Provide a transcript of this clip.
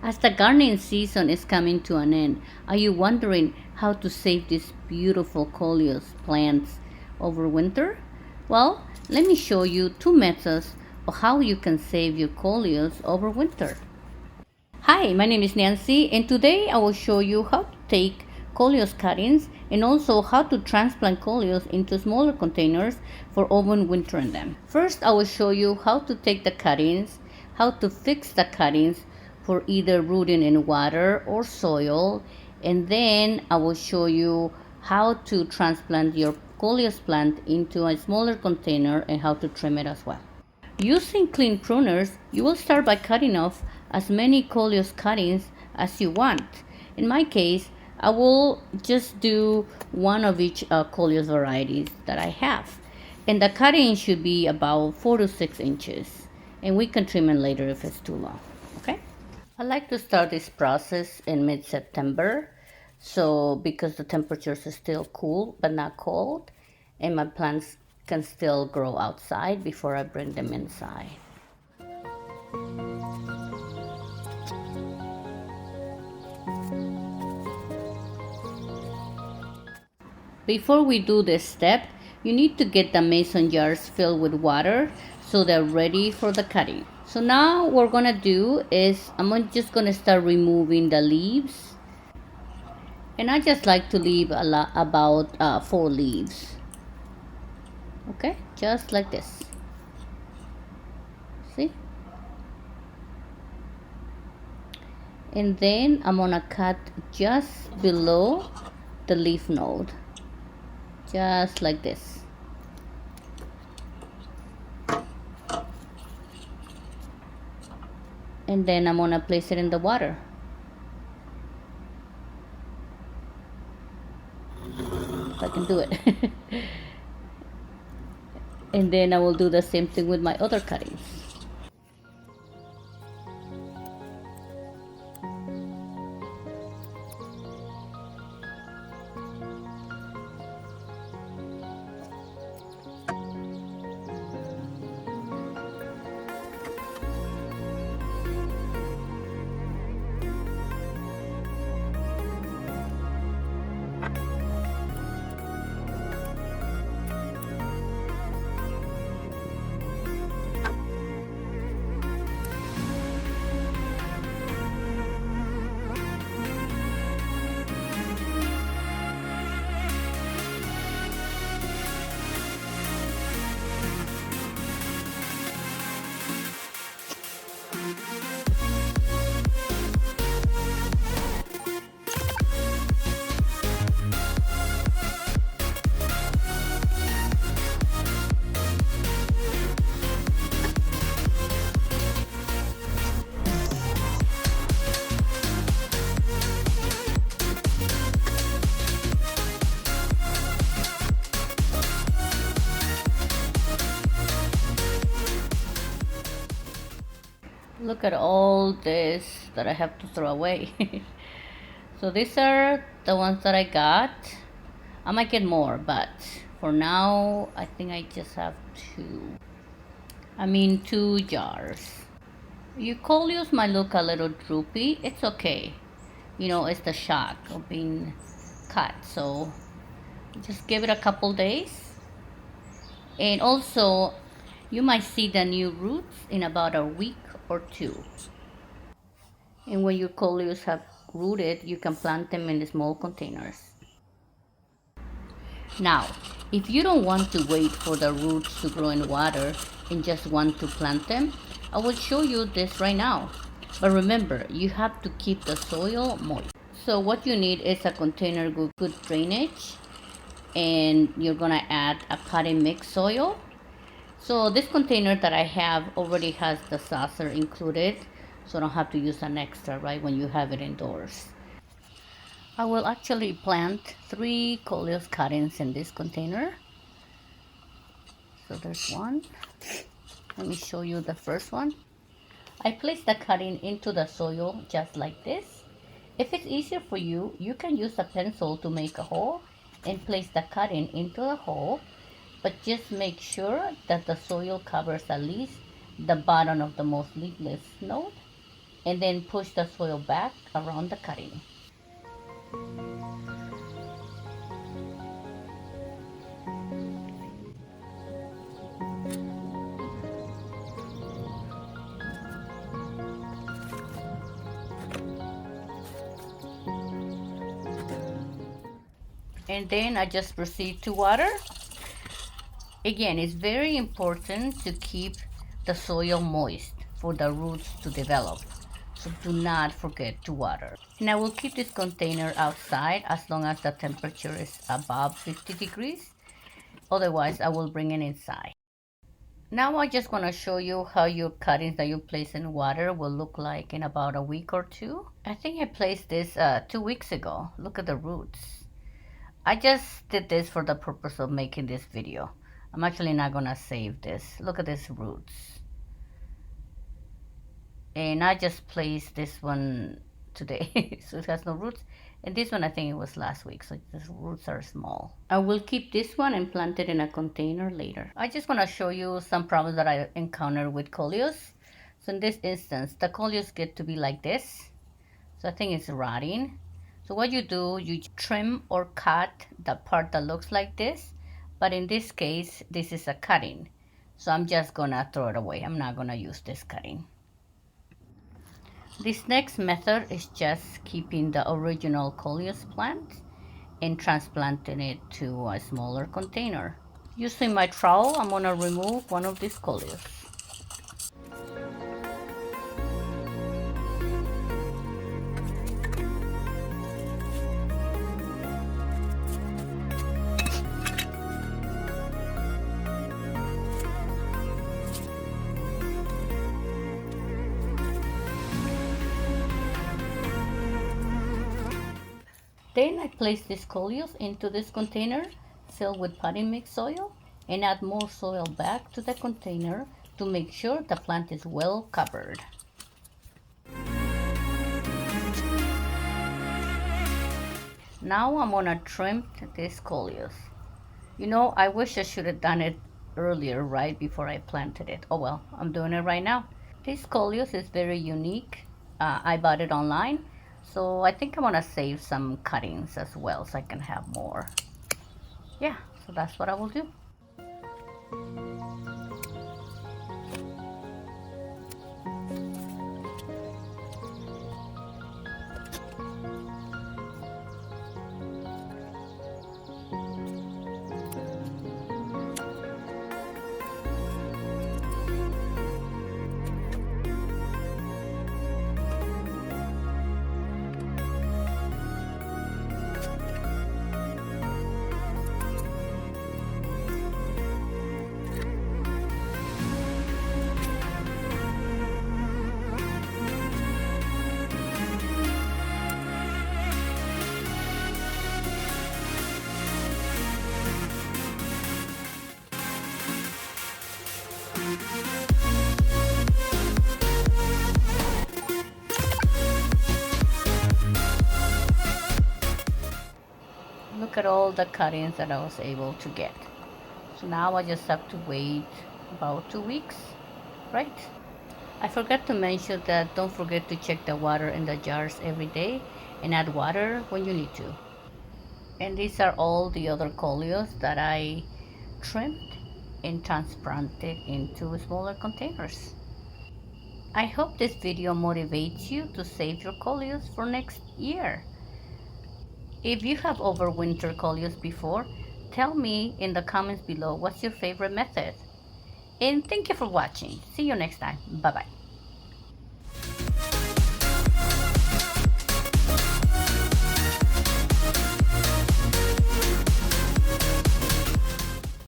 As the gardening season is coming to an end, are you wondering how to save these beautiful coleus plants over winter? Well, let me show you two methods of how you can save your coleus over winter. Hi, my name is Nancy, and today I will show you how to take Coleus cuttings and also how to transplant Coleus into smaller containers for overwintering them. First, I will show you how to take the cuttings, how to fix the cuttings for either rooting in water or soil, and then I will show you how to transplant your Coleus plant into a smaller container and how to trim it as well. Using clean pruners, you will start by cutting off as many coleus cuttings as you want. In my case, I will just do one of each coleus varieties that I have. And the cutting should be about 4 to 6 inches. And we can trim it later if it's too long. Okay? I like to start this process in mid-September. So because the temperatures are still cool but not cold, and my plants can still grow outside before I bring them inside. Before we do this step, you need to get the mason jars filled with water so they're ready for the cutting. So now what we're gonna do is just gonna start removing the leaves, and I just like to leave about 4 leaves. Okay, just like this. See? And then I'm gonna cut just below the leaf node, just like this. And then I'm gonna place it in the water. If I can do it. And then I will do the same thing with my other cuttings. Look at all this that I have to throw away. So these are the ones that I got. I might get more, but for now I think I just have 2 jars. Your coleus might look a little droopy. It's okay. It's the shock of being cut. So just give it a couple days. And also, you might see the new roots in about a week or 2. And when your coleus have rooted, you can plant them in the small containers. Now, if you don't want to wait for the roots to grow in water and just want to plant them, I will show you this right now. But remember, you have to keep the soil moist. So what you need is a container with good drainage, and you're gonna add a potting mix soil. So this container that I have already has the saucer included, so I don't have to use an extra, right, when you have it indoors. I will actually plant 3 coleus cuttings in this container. So there's one. Let me show you the first one. I place the cutting into the soil just like this. If it's easier for you, you can use a pencil to make a hole and place the cutting into the hole, but just make sure that the soil covers at least the bottom of the most leafless node. and then push the soil back around the cutting. And then I just proceed to water. Again, it's very important to keep the soil moist for the roots to develop. So do not forget to water. And I will keep this container outside as long as the temperature is above 50 degrees. Otherwise, I will bring it inside. Now I just want to show you how your cuttings that you place in water will look like in about a week or two. I think I placed this 2 weeks ago. Look at the roots. I just did this for the purpose of making this video. I'm actually not gonna save this. Look at these roots. And I just placed this one today, so it has no roots. And this one, I think it was last week, so the roots are small. I will keep this one and plant it in a container later. I just want to show you some problems that I encountered with Coleus. So in this instance, the Coleus get to be like this. So I think it's rotting. So what you do, you trim or cut the part that looks like this. But in this case, this is a cutting. So I'm just gonna throw it away. I'm not gonna use this cutting. This next method is just keeping the original Coleus plant and transplanting it to a smaller container. Using my trowel, I'm gonna remove one of these Coleus. Then I place this Coleus into this container filled with potting mix soil and add more soil back to the container to make sure the plant is well covered. Now I'm gonna trim this Coleus. You know, I wish I should have done it earlier, right before I planted it. Oh well, I'm doing it right now. This Coleus is very unique. I bought it online. So I think I want to save some cuttings as well so I can have more. Yeah, so that's what I will do. Look at all the cuttings that I was able to get. So now I just have to wait about 2 weeks, right? I forgot to mention that don't forget to check the water in the jars every day and add water when you need to. And these are all the other Coleus that I trimmed and transplanted into smaller containers. I hope this video motivates you to save your Coleus for next year. If you have overwintered Coleus before, tell me in the comments below what's your favorite method. And thank you for watching. See you next time. Bye-bye.